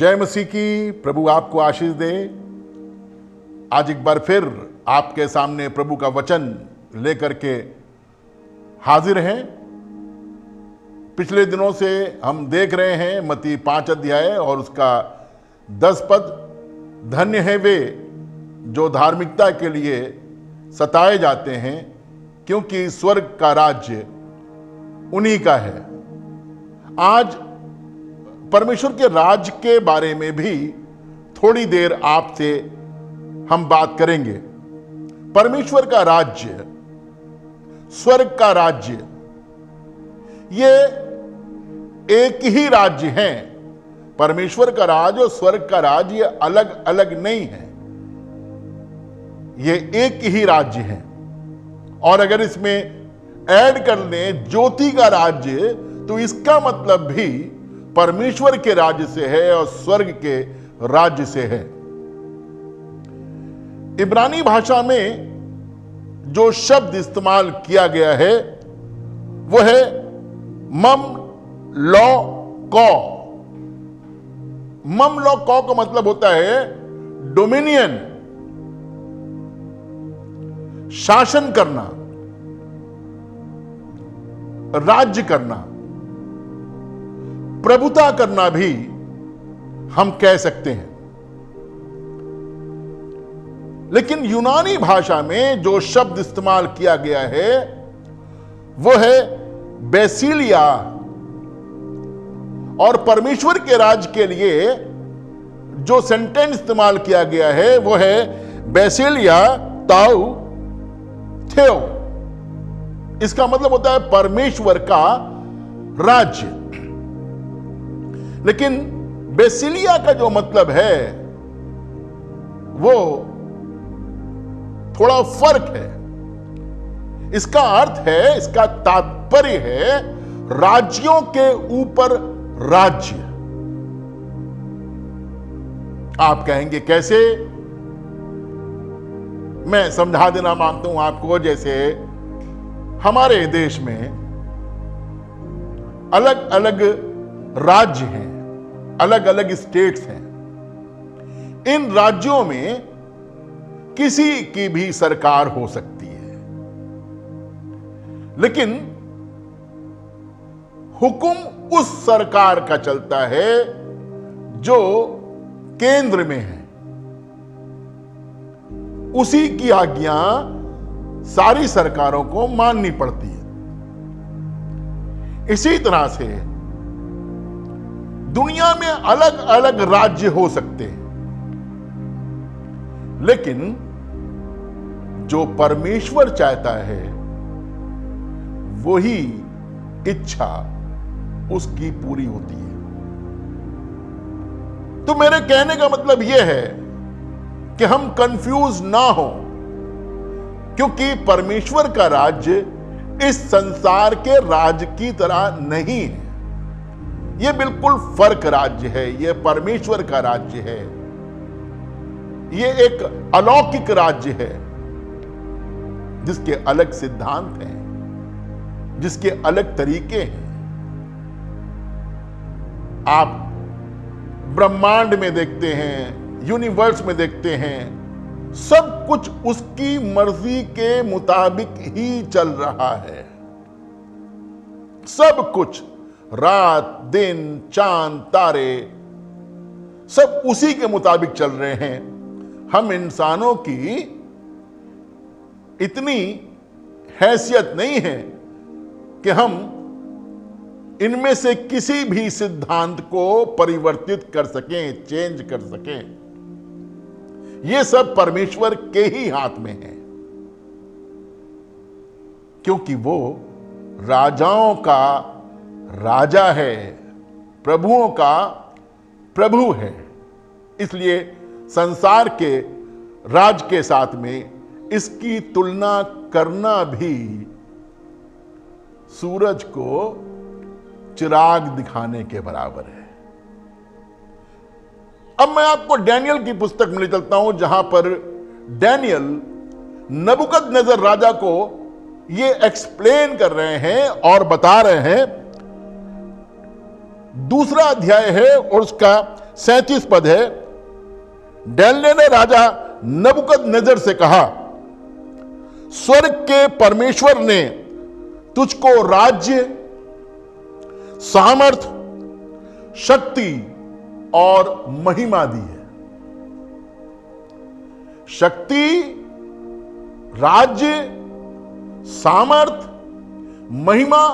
जय मसीह की। प्रभु आपको आशीष दे। आज एक बार फिर आपके सामने प्रभु का वचन लेकर के हाजिर हैं। पिछले दिनों से हम देख रहे हैं मत्ती 5 अध्याय और उसका 10 पद। धन्य है वे जो धार्मिकता के लिए सताए जाते हैं, क्योंकि स्वर्ग का राज्य उन्हीं का है। आज परमेश्वर के राज के बारे में भी थोड़ी देर आपसे हम बात करेंगे। परमेश्वर का राज्य, स्वर्ग का राज्य, ये एक ही राज्य है। परमेश्वर का राज और स्वर्ग का राज्य ये अलग अलग नहीं है, ये एक ही राज्य है। और अगर इसमें ऐड कर लें ज्योति का राज्य, तो इसका मतलब भी परमेश्वर के राज्य से है और स्वर्ग के राज्य से है। इब्रानी भाषा में जो शब्द इस्तेमाल किया गया है वो है मम लो कौ। मम लो कौ का मतलब होता है डोमिनियन, शासन करना, राज्य करना, प्रभुता करना भी हम कह सकते हैं। लेकिन यूनानी भाषा में जो शब्द इस्तेमाल किया गया है वो है बेसिलिया। और परमेश्वर के राज के लिए जो सेंटेंस इस्तेमाल किया गया है वो है बेसिलिया ताउ थियो। इसका मतलब होता है परमेश्वर का राज्य। लेकिन बेसिलिया का जो मतलब है वो थोड़ा फर्क है। इसका अर्थ है, इसका तात्पर्य है राज्यों के ऊपर राज्य। आप कहेंगे कैसे? मैं समझा देना मांगता हूं आपको। जैसे हमारे देश में अलग अलग राज्य हैं, अलग अलग स्टेट्स हैं। इन राज्यों में किसी की भी सरकार हो सकती है, लेकिन हुक्म उस सरकार का चलता है जो केंद्र में है। उसी की आज्ञा सारी सरकारों को माननी पड़ती है। इसी तरह से दुनिया में अलग अलग राज्य हो सकते हैं, लेकिन जो परमेश्वर चाहता है वही इच्छा उसकी पूरी होती है। तो मेरे कहने का मतलब यह है कि हम कंफ्यूज ना हो, क्योंकि परमेश्वर का राज्य इस संसार के राज्य की तरह नहीं है। यह बिल्कुल फर्क राज्य है। यह परमेश्वर का राज्य है। यह एक अलौकिक राज्य है जिसके अलग सिद्धांत हैं, जिसके अलग तरीके हैं। आप ब्रह्मांड में देखते हैं, यूनिवर्स में देखते हैं, सब कुछ उसकी मर्जी के मुताबिक ही चल रहा है। सब कुछ, रात दिन, चांद तारे, सब उसी के मुताबिक चल रहे हैं। हम इंसानों की इतनी हैसियत नहीं है कि हम इनमें से किसी भी सिद्धांत को परिवर्तित कर सकें, चेंज कर सकें। यह सब परमेश्वर के ही हाथ में है, क्योंकि वो राजाओं का राजा है, प्रभुओं का प्रभु है। इसलिए संसार के राज के साथ में इसकी तुलना करना भी सूरज को चिराग दिखाने के बराबर है। अब मैं आपको डैनियल की पुस्तक में ले चलता हूं, जहां पर डैनियल नबूकदनेस्सर राजा को ये एक्सप्लेन कर रहे हैं और बता रहे हैं। दूसरा अध्याय है और उसका 37 पद है, डैनियल ने राजा नबूकदनेस्सर से कहा, स्वर्ग के परमेश्वर ने तुझको राज्य, सामर्थ, शक्ति और महिमा दी है। शक्ति, राज्य, सामर्थ, महिमा,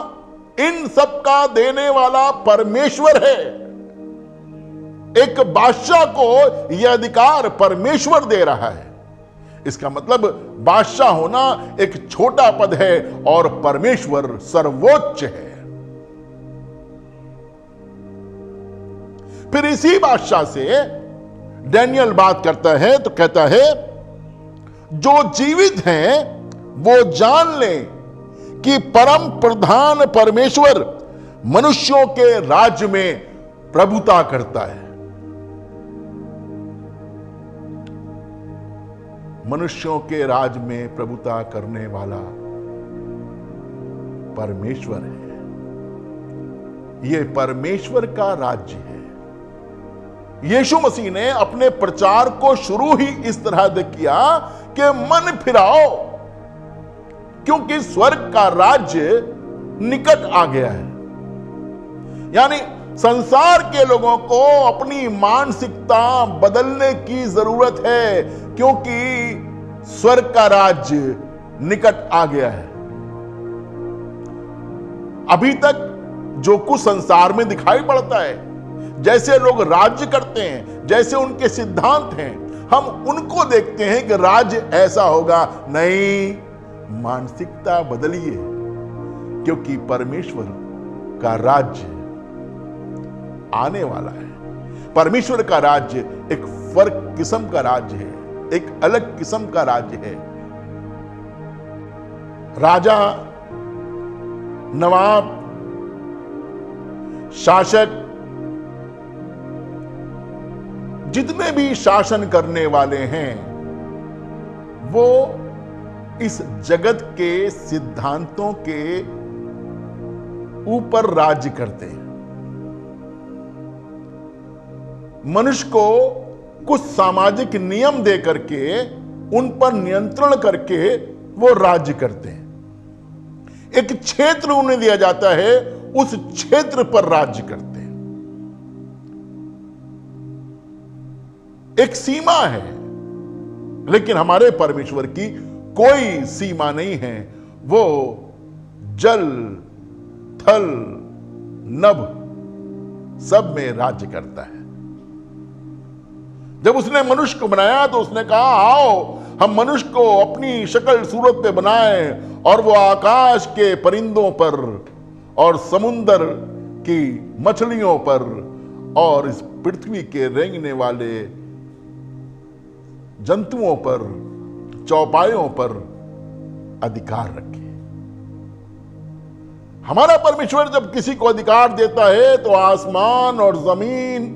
इन सब का देने वाला परमेश्वर है। एक बादशाह को यह अधिकार परमेश्वर दे रहा है। इसका मतलब बादशाह होना एक छोटा पद है और परमेश्वर सर्वोच्च है। फिर इसी बादशाह से डैनियल बात करता है तो कहता है, जो जीवित हैं वो जान लें कि परम प्रधान परमेश्वर मनुष्यों के राज्य में प्रभुता करता है। मनुष्यों के राज में प्रभुता करने वाला परमेश्वर है। यह परमेश्वर का राज्य है। यीशु मसीह ने अपने प्रचार को शुरू ही इस तरह से किया कि मन फिराओ, क्योंकि स्वर्ग का राज्य निकट आ गया है। यानी संसार के लोगों को अपनी मानसिकता बदलने की जरूरत है, क्योंकि स्वर्ग का राज्य निकट आ गया है। अभी तक जो कुछ संसार में दिखाई पड़ता है, जैसे लोग राज्य करते हैं, जैसे उनके सिद्धांत हैं, हम उनको देखते हैं कि राज्य ऐसा होगा। नहीं, मानसिकता बदलिए, क्योंकि परमेश्वर का राज्य आने वाला है। परमेश्वर का राज्य एक फर्क किस्म का राज्य है, एक अलग किस्म का राज्य है। राजा, नवाब, शासक, जितने भी शासन करने वाले हैं, वो इस जगत के सिद्धांतों के ऊपर राज्य करते हैं। मनुष्य को कुछ सामाजिक नियम दे करके, उन पर नियंत्रण करके वो राज्य करते हैं। एक क्षेत्र उन्हें दिया जाता है, उस क्षेत्र पर राज्य करते हैं। एक सीमा है, लेकिन हमारे परमेश्वर की कोई सीमा नहीं है। वो जल, थल, नभ सब में राज्य करता है। जब उसने मनुष्य को बनाया तो उसने कहा, आओ हम मनुष्य को अपनी शक्ल सूरत पे बनाएं और वो आकाश के परिंदों पर और समुंदर की मछलियों पर और इस पृथ्वी के रेंगने वाले जंतुओं पर, चौपायों पर अधिकार रखे। हमारा परमेश्वर जब किसी को अधिकार देता है तो आसमान और जमीन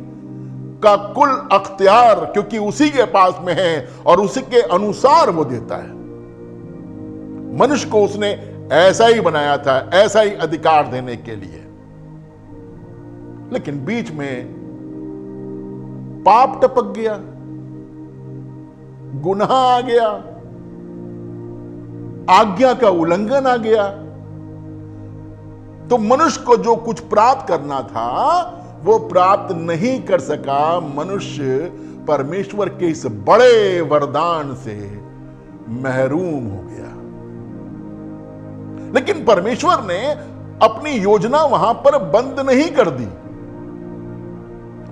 का कुल अख्तियार, क्योंकि उसी के पास में है और उसी के अनुसार वो देता है। मनुष्य को उसने ऐसा ही बनाया था, ऐसा ही अधिकार देने के लिए। लेकिन बीच में पाप टपक गया, गुनाह आ गया, आज्ञा का उल्लंघन आ गया, तो मनुष्य को जो कुछ प्राप्त करना था वो प्राप्त नहीं कर सका। मनुष्य परमेश्वर के इस बड़े वरदान से महरूम हो गया। लेकिन परमेश्वर ने अपनी योजना वहां पर बंद नहीं कर दी।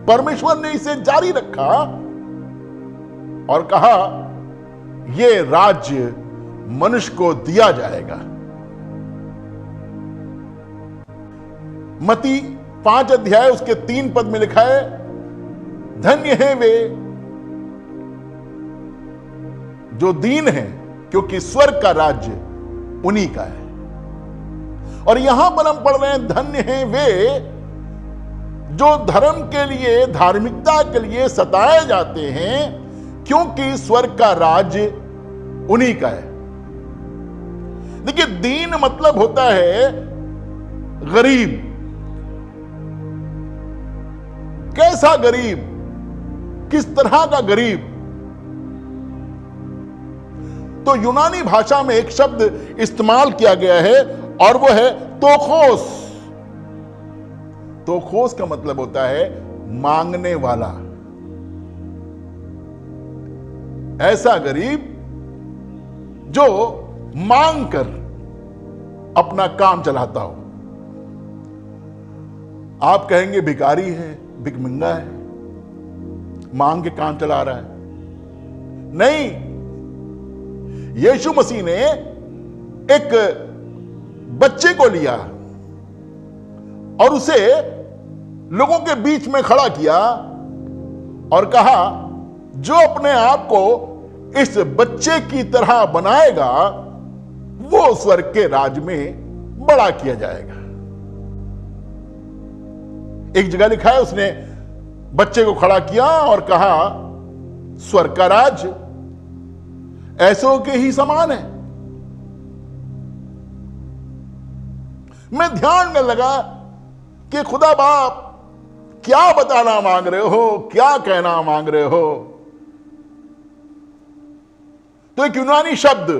परमेश्वर ने इसे जारी रखा और कहा, यह राज्य मनुष्य को दिया जाएगा। मत्ती 5 अध्याय उसके 3 पद में लिखा है, धन्य है वे जो दीन हैं, क्योंकि स्वर्ग का राज्य उन्हीं का है। और यहां पर हम पढ़ रहे हैं, धन्य हैं वे जो धर्म के लिए, धार्मिकता के लिए सताए जाते हैं, क्योंकि स्वर्ग का राज्य उन्हीं का है। देखिए, दीन मतलब होता है गरीब। कैसा गरीब? किस तरह का गरीब? तो यूनानी भाषा में एक शब्द इस्तेमाल किया गया है और वो है तोखोस। तोखोस का मतलब होता है मांगने वाला। ऐसा गरीब जो मांग कर अपना काम चलाता हो। आप कहेंगे भिखारी है, भिखमंगा है, मांग के काम चला रहा है। नहीं, यीशु मसीह ने एक बच्चे को लिया और उसे लोगों के बीच में खड़ा किया और कहा, जो अपने आप को इस बच्चे की तरह बनाएगा वो स्वर्ग के राज में बड़ा किया जाएगा। एक जगह लिखा है, उसने बच्चे को खड़ा किया और कहा, स्वर्ग का राज ऐसों के ही समान है। मैं ध्यान में लगा कि खुदा बाप क्या बताना मांग रहे हो, क्या कहना मांग रहे हो। तो एक यूनानी शब्द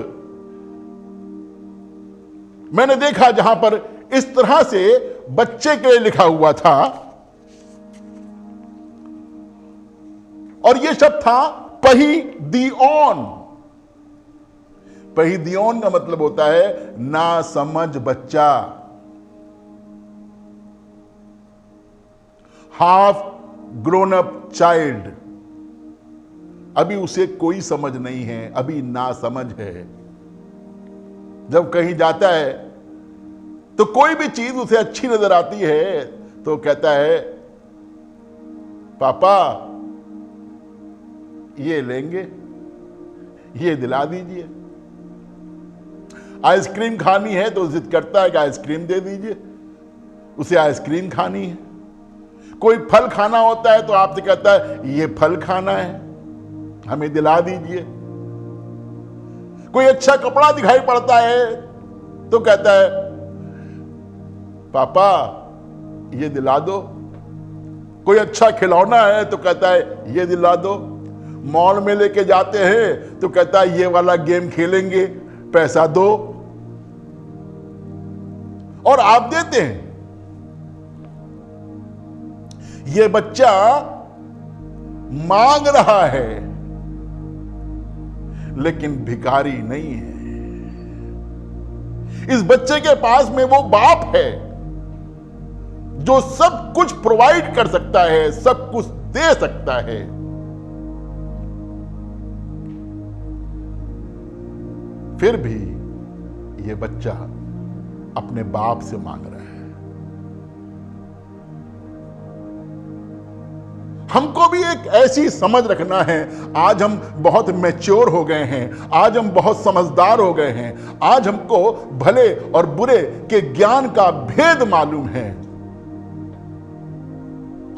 मैंने देखा जहां पर इस तरह से बच्चे के लिए लिखा हुआ था और यह शब्द था पहिदियोन। पहिदियोन का मतलब होता है ना समझ बच्चा, हाफ ग्रोन अप चाइल्ड। अभी उसे कोई समझ नहीं है, अभी ना समझ है। जब कहीं जाता है तो कोई भी चीज उसे अच्छी नजर आती है तो कहता है, पापा ये लेंगे, ये दिला दीजिए। आइसक्रीम खानी है तो जिद करता है कि आइसक्रीम दे दीजिए, उसे आइसक्रीम खानी है। कोई फल खाना होता है तो आपसे कहता है, ये फल खाना है, हमें दिला दीजिए। कोई अच्छा कपड़ा दिखाई पड़ता है तो कहता है, पापा ये दिला दो। कोई अच्छा खिलौना है तो कहता है, ये दिला दो। मॉल में लेके जाते हैं तो कहता है, ये वाला गेम खेलेंगे, पैसा दो। और आप देते हैं। ये बच्चा मांग रहा है लेकिन भिखारी नहीं है। इस बच्चे के पास में वो बाप है जो सब कुछ प्रोवाइड कर सकता है, सब कुछ दे सकता है। फिर भी ये बच्चा अपने बाप से मांग रहा है। हमको भी एक ऐसी समझ रखना है। आज हम बहुत मैच्योर हो गए हैं, आज हम बहुत समझदार हो गए हैं, आज हमको भले और बुरे के ज्ञान का भेद मालूम है।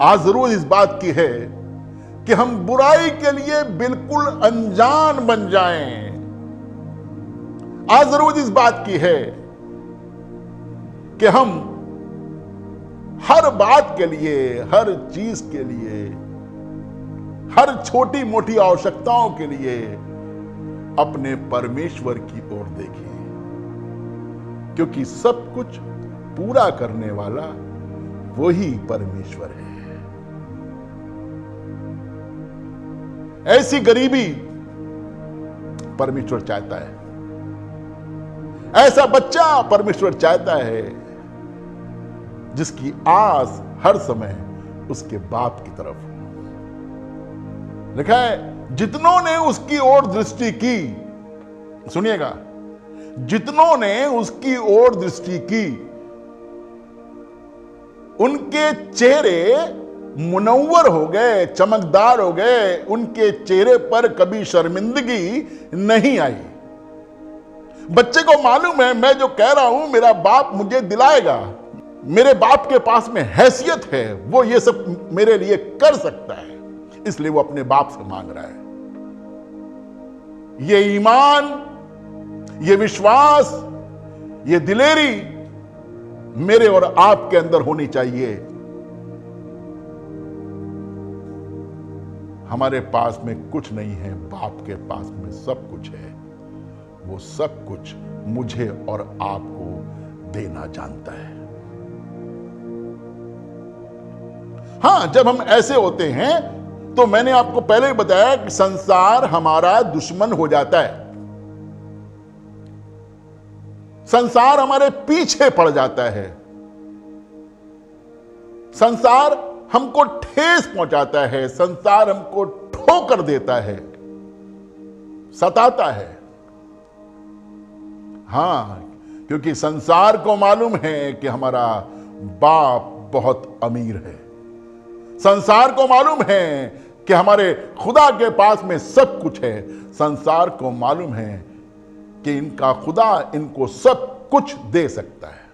आज जरूर इस बात की है कि हम बुराई के लिए बिल्कुल अनजान बन जाएं। आज जरूर इस बात की है कि हम हर बात के लिए, हर चीज के लिए, हर छोटी मोटी आवश्यकताओं के लिए अपने परमेश्वर की ओर देखें, क्योंकि सब कुछ पूरा करने वाला वही परमेश्वर है। ऐसी गरीबी परमेश्वर चाहता है, ऐसा बच्चा परमेश्वर चाहता है जिसकी आस हर समय उसके बाप की तरफ हो। लिखा है, जितनों ने उसकी ओर दृष्टि की, सुनिएगा, जितनों ने उसकी ओर दृष्टि की उनके चेहरे मुनव्वर हो गए, चमकदार हो गए। उनके चेहरे पर कभी शर्मिंदगी नहीं आई। बच्चे को मालूम है, मैं जो कह रहा हूं मेरा बाप मुझे दिलाएगा, मेरे बाप के पास में हैसियत है, वो ये सब मेरे लिए कर सकता है, इसलिए वो अपने बाप से मांग रहा है। ये ईमान, ये विश्वास, ये दिलेरी मेरे और आपके अंदर होनी चाहिए। हमारे पास में कुछ नहीं है, बाप के पास में सब कुछ है। वो सब कुछ मुझे और आपको देना जानता है। हां, जब हम ऐसे होते हैं तो मैंने आपको पहले ही बताया कि संसार हमारा दुश्मन हो जाता है, संसार हमारे पीछे पड़ जाता है, संसार हमको ठेस पहुंचाता है, संसार हमको ठोकर देता है, सताता है। हां, क्योंकि संसार को मालूम है कि हमारा बाप बहुत अमीर है, संसार को मालूम है कि हमारे खुदा के पास में सब कुछ है, संसार को मालूम है कि इनका खुदा इनको सब कुछ दे सकता है।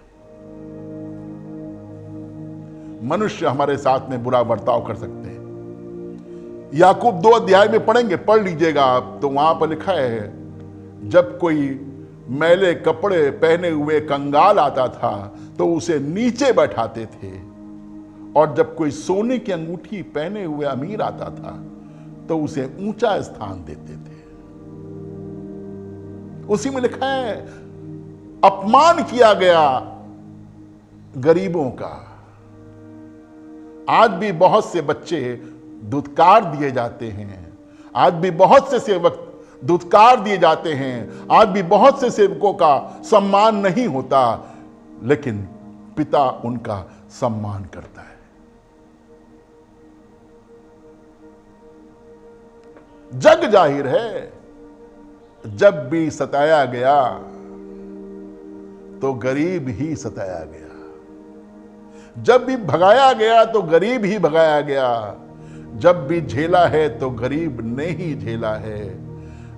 मनुष्य हमारे साथ में बुरा बर्ताव कर सकते हैं। याकूब 2 अध्याय में पढ़ेंगे, पढ़ लीजिएगा आप, तो वहां पर लिखा है, जब कोई मैले कपड़े पहने हुए कंगाल आता था तो उसे नीचे बैठाते थे, और जब कोई सोने की अंगूठी पहने हुए अमीर आता था तो उसे ऊंचा स्थान देते थे। उसी में लिखा है, अपमान किया गया गरीबों का। आज भी बहुत से बच्चे दुत्कार दिए जाते हैं, आज भी बहुत से सेवक दुत्कार दिए जाते हैं, आज भी बहुत से सेवकों का सम्मान नहीं होता, लेकिन पिता उनका सम्मान करता है। जग जाहिर है, जब भी सताया गया तो गरीब ही सताया गया, जब भी भगाया गया तो गरीब ही भगाया गया, जब भी झेला है तो गरीब ने ही झेला है।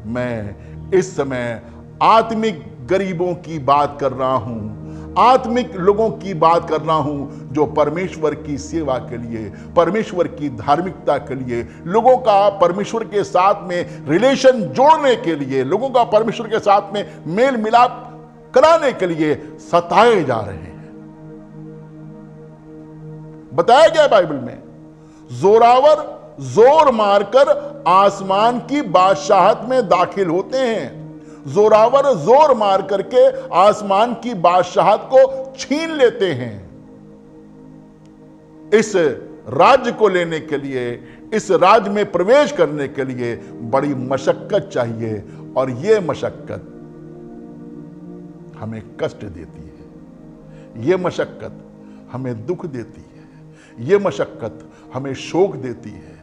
मैं इस समय आत्मिक गरीबों की बात कर रहा हूं, आत्मिक लोगों की बात कर रहा हूं जो परमेश्वर की सेवा के लिए, परमेश्वर की धार्मिकता के लिए, लोगों का परमेश्वर के साथ में रिलेशन जोड़ने के लिए, लोगों का परमेश्वर के साथ में मेल मिलाप कराने के लिए सताए जा रहे हैं। बताया गया बाइबल में, जोरावर जोर मारकर आसमान की बादशाहत में दाखिल होते हैं, जोरावर जोर मार करके आसमान की बादशाहत को छीन लेते हैं। इस राज्य को लेने के लिए, इस राज्य में प्रवेश करने के लिए बड़ी मशक्कत चाहिए, और यह मशक्कत हमें कष्ट देती है, यह मशक्कत हमें दुख देती है, यह मशक्कत हमें शोक देती है।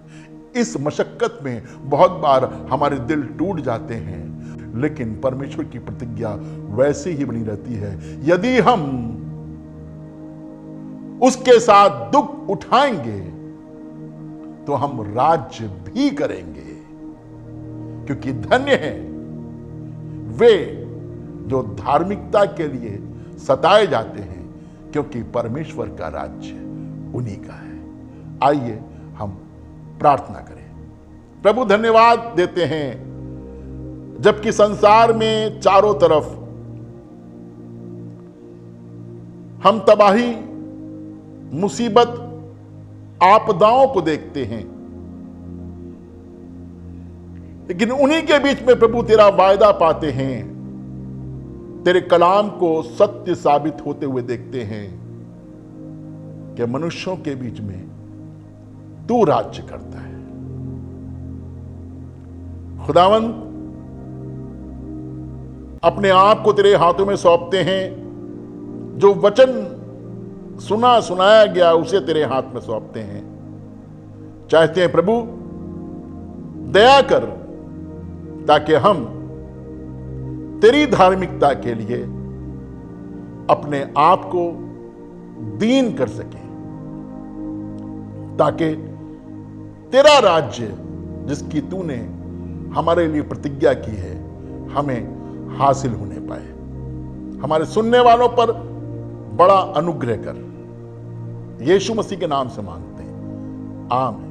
इस मशक्कत में बहुत बार हमारे दिल टूट जाते हैं, लेकिन परमेश्वर की प्रतिज्ञा वैसे ही बनी रहती है, यदि हम उसके साथ दुख उठाएंगे तो हम राज्य भी करेंगे, क्योंकि धन्य है वे जो धार्मिकता के लिए सताए जाते हैं, क्योंकि परमेश्वर का राज्य उन्हीं का है। आइए हम प्रार्थना करें। प्रभु, धन्यवाद देते हैं जबकि संसार में चारों तरफ हम तबाही, मुसीबत, आपदाओं को देखते हैं, लेकिन उन्हीं के बीच में प्रभु तेरा वायदा पाते हैं, तेरे कलाम को सत्य साबित होते हुए देखते हैं कि मनुष्यों के बीच में तू राज्य करता है। खुदावंद, अपने आप को तेरे हाथों में सौंपते हैं, जो वचन सुना सुनाया गया उसे तेरे हाथ में सौंपते हैं। चाहते हैं प्रभु दया कर, ताकि हम तेरी धार्मिकता के लिए अपने आप को दीन कर सकें, ताकि तेरा राज्य जिसकी तूने हमारे लिए प्रतिज्ञा की है हमें हासिल होने पाए। हमारे सुनने वालों पर बड़ा अनुग्रह कर, यीशु मसीह के नाम से मांगते हैं, आमीन।